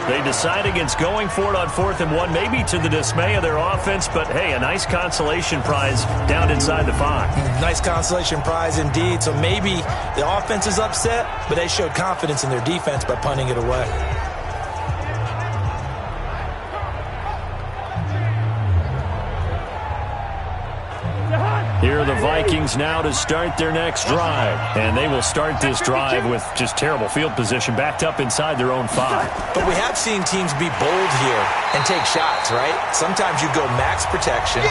They decide against going for it on 4th and 1, maybe to the dismay of their offense, but, hey, a nice consolation prize down inside the 5. Nice consolation prize indeed. So maybe the offense is upset, but they showed confidence in their defense by punting it away. Here are the Vikings now to start their next drive. And they will start this drive with just terrible field position, backed up inside their own 5. But we have seen teams be bold here and take shots, right? Sometimes you go max protection,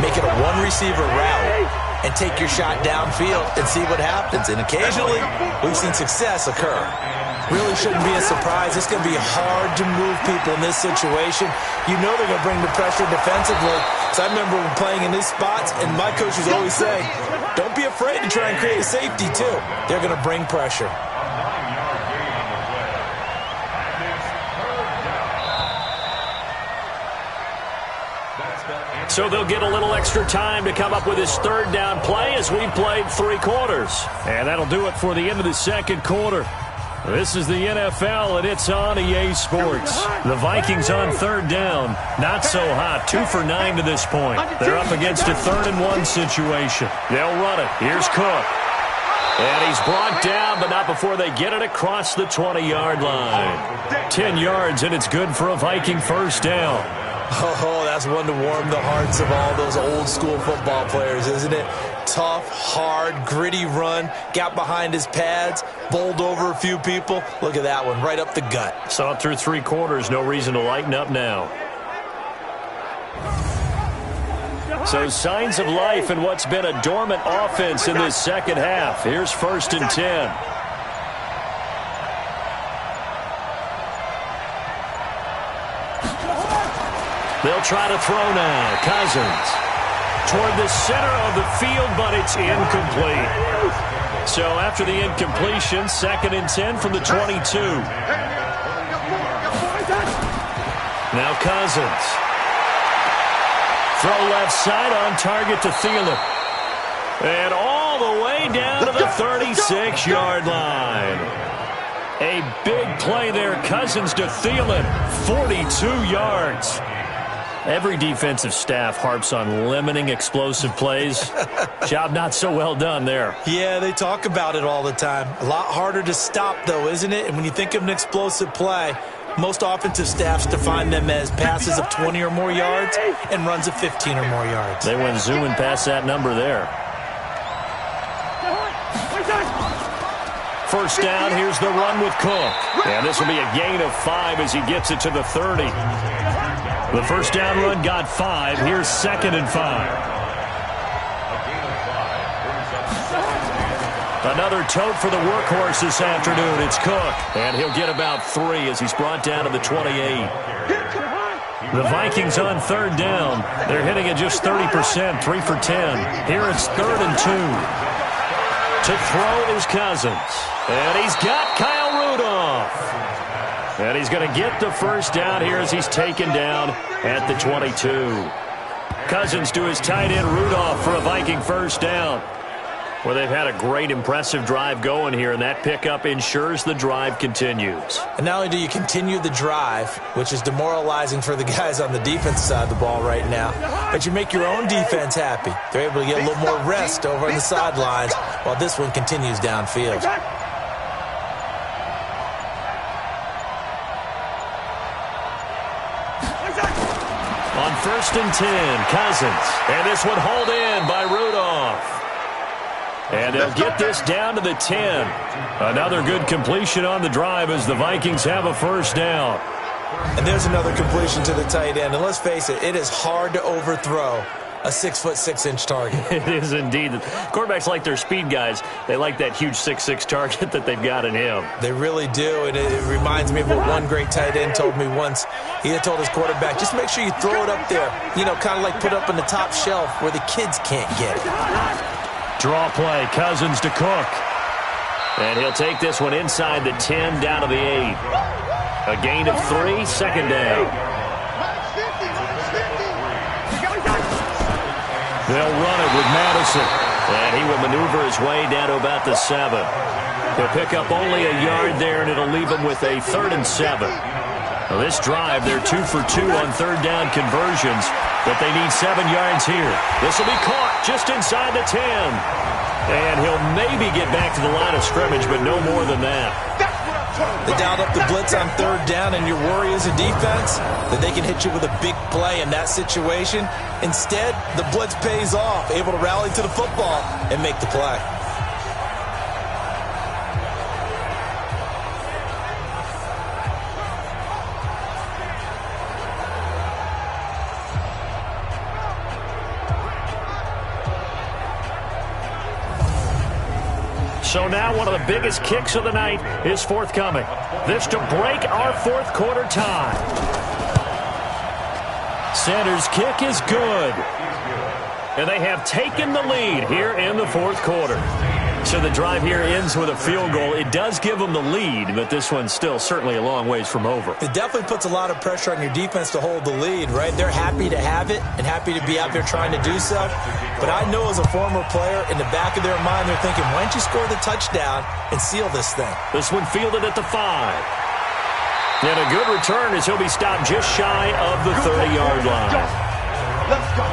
make it a one-receiver route, and take your shot downfield and see what happens. And occasionally, we've seen success occur. Really shouldn't be a surprise. It's going to be hard to move people in this situation. You know they're going to bring the pressure defensively. So I remember playing in these spots, and my coaches always say, don't be afraid to try and create a safety, too. They're going to bring pressure. So they'll get a little extra time to come up with his third down play as we've played 3 quarters. And that'll do it for the end of the second quarter. This is the NFL, and it's on EA Sports. The Vikings on third down. Not so hot. 2 for 9 to this point. They're up against a 3rd and 1 situation. They'll run it. Here's Cook. And he's brought down, but not before they get it across the 20-yard line. 10 yards, and it's good for a Viking first down. Oh, that's one to warm the hearts of all those old-school football players, isn't it? Tough, hard, gritty run, got behind his pads, bowled over a few people. Look at that one, right up the gut. Saw it through 3 quarters, no reason to lighten up now. So signs of life in what's been a dormant offense in this second half. Here's 1st and 10. They'll try to throw now. Cousins toward the center of the field, but it's incomplete. So after the incompletion, 2nd and 10 from the 22. Now Cousins. Throw left side on target to Thielen. And all the way down to the 36-yard line. A big play there. Cousins to Thielen. 42 yards. Every defensive staff harps on limiting explosive plays. Job not so well done there. Yeah, they talk about it all the time. A lot harder to stop, though, isn't it? And when you think of an explosive play, most offensive staffs define them as passes of 20 or more yards and runs of 15 or more yards. They went zooming past that number there. First down, here's the run with Cook. And this will be a gain of 5 as he gets it to the 30. The first down run got 5. Here's 2nd and 5. Another tote for the workhorse this afternoon. It's Cook, and he'll get about 3 as he's brought down to the 28. The Vikings on third down. They're hitting at just 30%, 3 for 10. Here it's 3rd and 2. To throw is Cousins. And he's got Kyle Rudolph. And he's going to get the first down here as he's taken down at the 22. Cousins to his tight end Rudolph for a Viking first down. Well, they've had a great, impressive drive going here, and that pickup ensures the drive continues. And not only do you continue the drive, which is demoralizing for the guys on the defense side of the ball right now, but you make your own defense happy. They're able to get a little more rest over on the sidelines while this one continues downfield. On 1st and 10, Cousins. And this one hauled in by Rudolph. And they'll get this down to the 10. Another good completion on the drive as the Vikings have a first down. And there's another completion to the tight end. And let's face it, it is hard to overthrow a 6'6" target. It is indeed. Quarterbacks like their speed guys. They like that huge 6'6" target that they've got in him. They really do, and it reminds me of what one great tight end told me once. He had told his quarterback, just make sure you throw it up there, you know, kind of like put up on the top shelf where the kids can't get it. Draw play, Cousins to Cook. And he'll take this one inside the 10 down to the 8. A gain of 3, second down. They'll run it with Madison. And he will maneuver his way down to about the 7. He'll pick up only a yard there, and it'll leave him with a 3rd and 7. Now this drive, they're 2 for 2 on third down conversions, but they need 7 yards here. This will be caught just inside the 10. And he'll maybe get back to the line of scrimmage, but no more than that. They dialed up the blitz on third down, and your worry as a defense that they can hit you with a big play in that situation. Instead, the blitz pays off, able to rally to the football and make the play. So now one of the biggest kicks of the night is forthcoming. This to break our fourth quarter tie. Sanders' kick is good. And they have taken the lead here in the fourth quarter. So the drive here ends with a field goal. It does give them the lead, but this one's still certainly a long ways from over. It definitely puts a lot of pressure on your defense to hold the lead, right? They're happy to have it and happy to be out there trying to do so. But I know as a former player, in the back of their mind, they're thinking, why don't you score the touchdown and seal this thing? This one fielded at the 5. And a good return as he'll be stopped just shy of the 30-yard line. Let's go.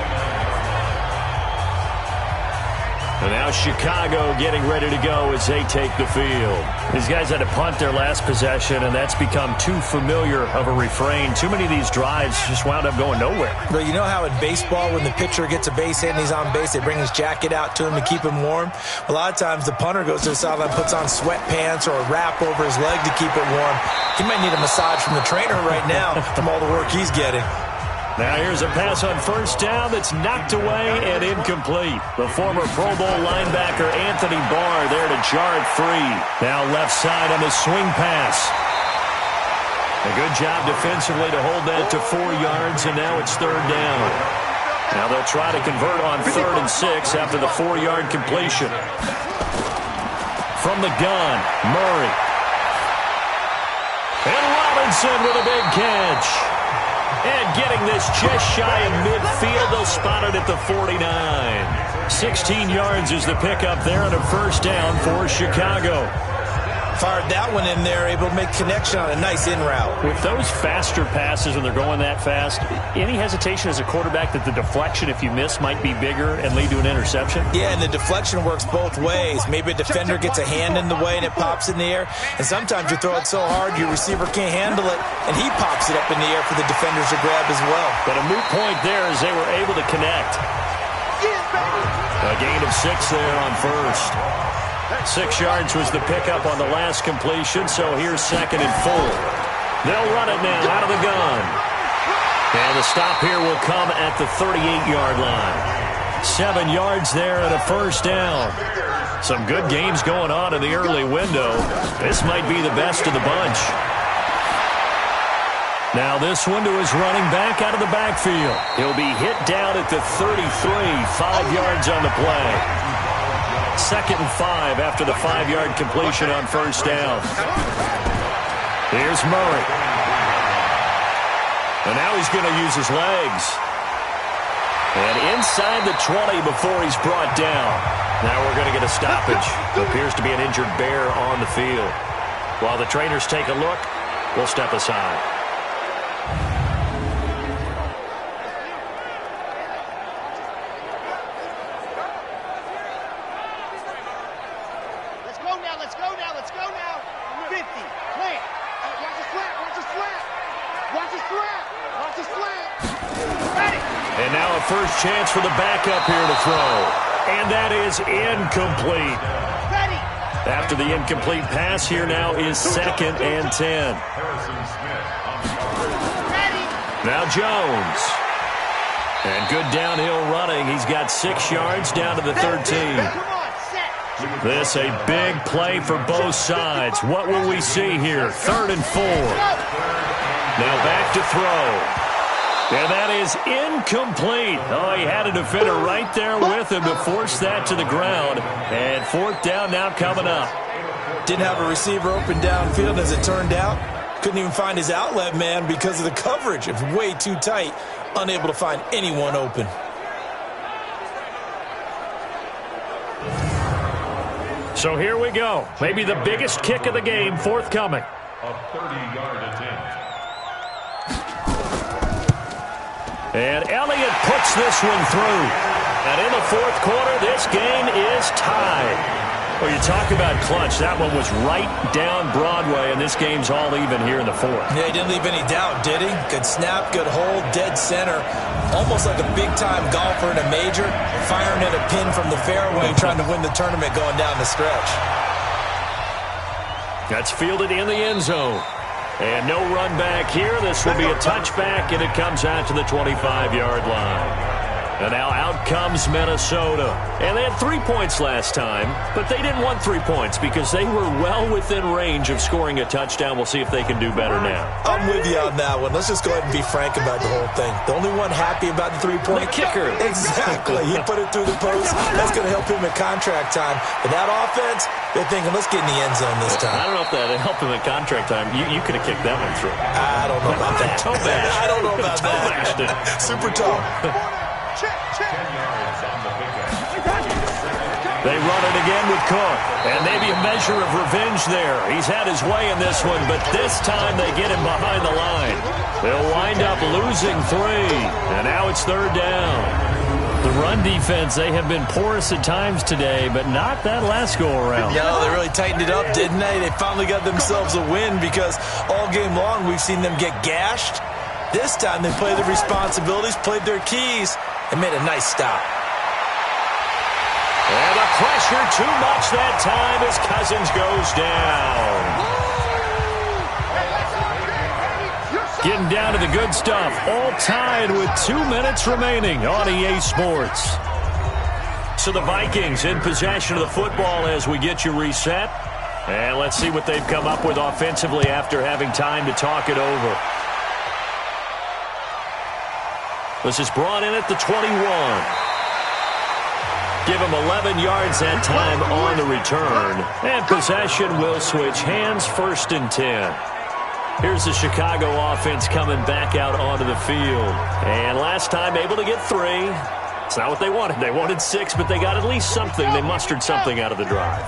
And now Chicago getting ready to go as they take the field. These guys had to punt their last possession, and that's become too familiar of a refrain. Too many of these drives just wound up going nowhere. But you know how in baseball, when the pitcher gets a base hit and he's on base, they bring his jacket out to him to keep him warm? A lot of times the punter goes to the sideline, puts on sweatpants or a wrap over his leg to keep it warm. He might need a massage from the trainer right now from all the work he's getting. Now here's a pass on first down that's knocked away and incomplete. The former Pro Bowl linebacker Anthony Barr there to jar it free. Now left side on the swing pass. A good job defensively to hold that to 4 yards, and now it's third down. Now they'll try to convert on 3rd and 6 after the 4-yard completion. From the gun, Murray. And Robinson with a big catch. And getting this just shy of midfield, they'll spot it at the 49. 16 yards is the pickup there and a first down for Chicago. Fired that one in there, able to make connection on a nice in route. With those faster passes when they're going that fast, any hesitation as a quarterback that the deflection, if you miss, might be bigger and lead to an interception? Yeah, and the deflection works both ways. Maybe a defender gets a hand in the way and it pops in the air. And sometimes you throw it so hard your receiver can't handle it, and he pops it up in the air for the defenders to grab as well. But a moot point there as they were able to connect. A gain of 6 there on first. 6 yards was the pickup on the last completion, so here's 2nd and 4. They'll run it now out of the gun. And the stop here will come at the 38-yard line. 7 yards there and a first down. Some good games going on in the early window. This might be the best of the bunch. Now this one to his running back out of the backfield. He'll be hit down at the 33, 5 yards on the play. 2nd and 5 after the 5-yard completion on first down. Here's Murray. And now he's going to use his legs. And inside the 20 before he's brought down. Now we're going to get a stoppage. It appears to be an injured bear on the field. While the trainers take a look, we'll step aside. Let's go now. 50, plant. Watch the slant. Ready. And now a first chance for the backup here to throw. And that is incomplete. Ready. After the incomplete pass, here now is 2nd and 10. Ready. Now Jones. And good downhill running. He's got 6 yards down to the 13. Come on, set. This a big play for both sides. What will we see here? 3rd and 4. Now back to throw. And that is incomplete. Oh, he had a defender right there with him to force that to the ground. And 4th down now coming up. Didn't have a receiver open downfield as it turned out. Couldn't even find his outlet man because of the coverage. It was way too tight. Unable to find anyone open. So here we go. Maybe the biggest kick of the game forthcoming. A 30-yard attempt. And Elliott puts this one through. And in the 4th quarter, this game is tied. Well, you talk about clutch. That one was right down Broadway, and this game's all even here in the 4th. Yeah, he didn't leave any doubt, did he? Good snap, good hold, dead center. Almost like a big-time golfer in a major, firing at a pin from the fairway, trying to win the tournament going down the stretch. That's fielded in the end zone. And no run back here. This will be a touchback, and it comes out to the 25-yard line. And now out comes Minnesota. And they had 3 points last time, but they didn't want 3 points because they were well within range of scoring a touchdown. We'll see if they can do better now. I'm with you on that one. Let's just go ahead and be frank about the whole thing. The only one happy about the 3-point The kicker. Exactly. He put it through the post. That's going to help him at contract time. But that offense, they're thinking, let's get in the end zone this time. I don't know if that helped him at contract time. You could have kicked that one through. I don't know about that. Toe bash. I don't know about that. Bashed it. Super tall. Check. 10 yards on the pickup. They run it again with Cook. And maybe a measure of revenge there. He's had his way in this one, but this time they get him behind the line. They'll wind up losing 3. And now it's 3rd down. The run defense, they have been porous at times today, but not that last go-around. No, they really tightened it up, didn't they? They finally got themselves a win because all game long we've seen them get gashed. This time they played their responsibilities, played their keys, and made a nice stop. And the pressure too much that time as Cousins goes down. Getting down to the good stuff. All tied with 2 minutes remaining on EA Sports. So the Vikings in possession of the football as we get you reset. And let's see what they've come up with offensively after having time to talk it over. This is brought in at the 21. Give him 11 yards that time on the return. And possession will switch hands, 1st and 10. Here's the Chicago offense coming back out onto the field. And last time able to get 3. It's not what they wanted. They wanted 6, but they got at least something. They mustered something out of the drive.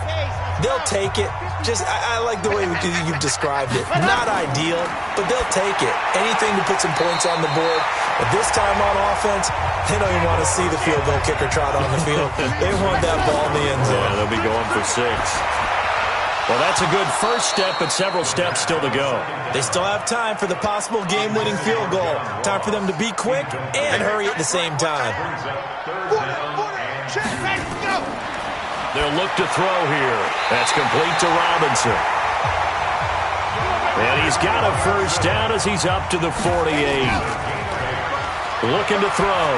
They'll take it. I like the way you've described it. Not ideal, but they'll take it. Anything to put some points on the board. But this time on offense, they don't even want to see the field goal kicker trot on the field. They want that ball in the end zone. Yeah, they'll be going for 6. Well, that's a good first step, but several steps still to go. They still have time for the possible game-winning field goal. Time for them to be quick and hurry at the same time. They'll look to throw here. That's complete to Robinson. And he's got a first down as he's up to the 48. Looking to throw.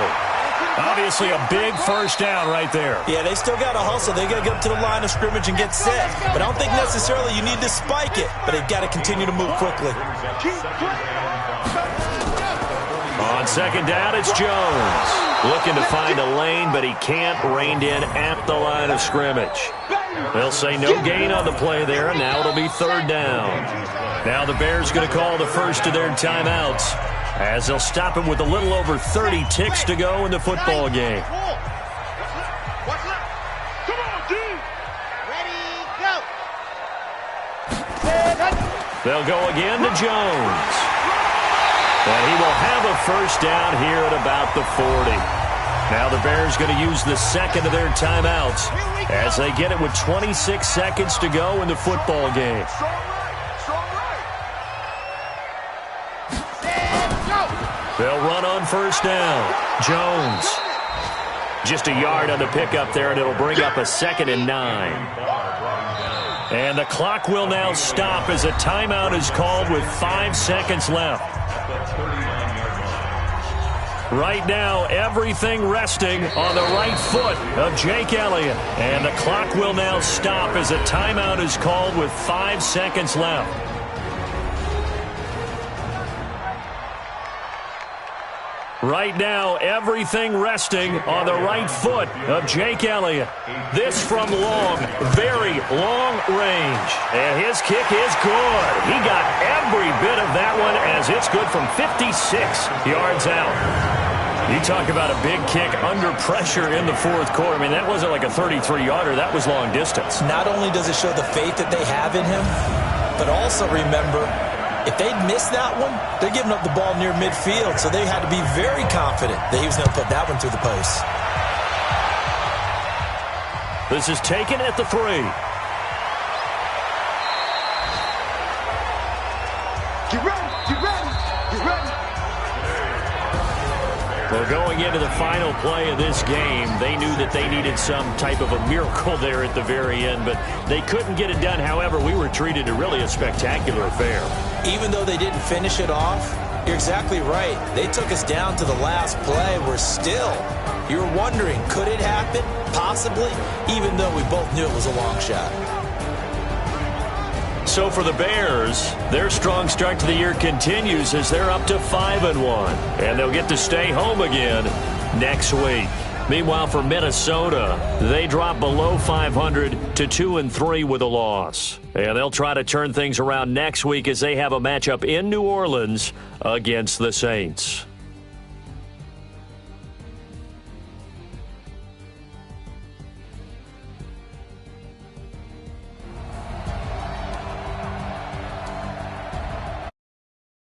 Obviously a big first down right there. Yeah, they still got to hustle. They got to get up to the line of scrimmage and get set. But I don't think necessarily you need to spike it, but they've got to continue to move quickly. On second down, it's Jones. Looking to find a lane, but he can't. Reined in at the line of scrimmage. They'll say no gain on the play there, and now it'll be third down. Now the Bears going to call the first of their timeouts, as they'll stop him with a little over 30 ticks to go in the football game. They'll go again to Jones. And he will have a first down here at about the 40. Now the Bears going to use the second of their timeouts as they get it with 26 seconds to go in the football game. They'll run on first down. Jones. Just a yard on the pickup there, and it'll bring up a 2nd and 9. And the clock will now stop as a timeout is called with 5 seconds left. Right now, everything resting on the right foot of Jake Elliott. And the clock will now stop as a timeout is called with 5 seconds left. Right now, everything resting on the right foot of Jake Elliott. This from long, very long range. And his kick is good. He got every bit of that one as it's good from 56 yards out. You talk about a big kick under pressure in the fourth quarter. I mean, that wasn't like a 33-yarder. That was long distance. Not only does it show the faith that they have in him, but also remember, if they'd missed that one, they're giving up the ball near midfield, so they had to be very confident that he was going to put that one through the post. This is taken at the 3. Get ready, get ready, get ready. Well, going into the final play of this game, they knew that they needed some type of a miracle there at the very end, but they couldn't get it done. However, we were treated to really a spectacular affair. Even though they didn't finish it off, you're exactly right. They took us down to the last play. We're still, you're wondering, could it happen? Possibly, even though we both knew it was a long shot. So for the Bears, their strong start to the year continues as they're up to 5-1. And they'll get to stay home again next week. Meanwhile, for Minnesota, they drop below 500 to 2-3 with a loss. And they'll try to turn things around next week as they have a matchup in New Orleans against the Saints.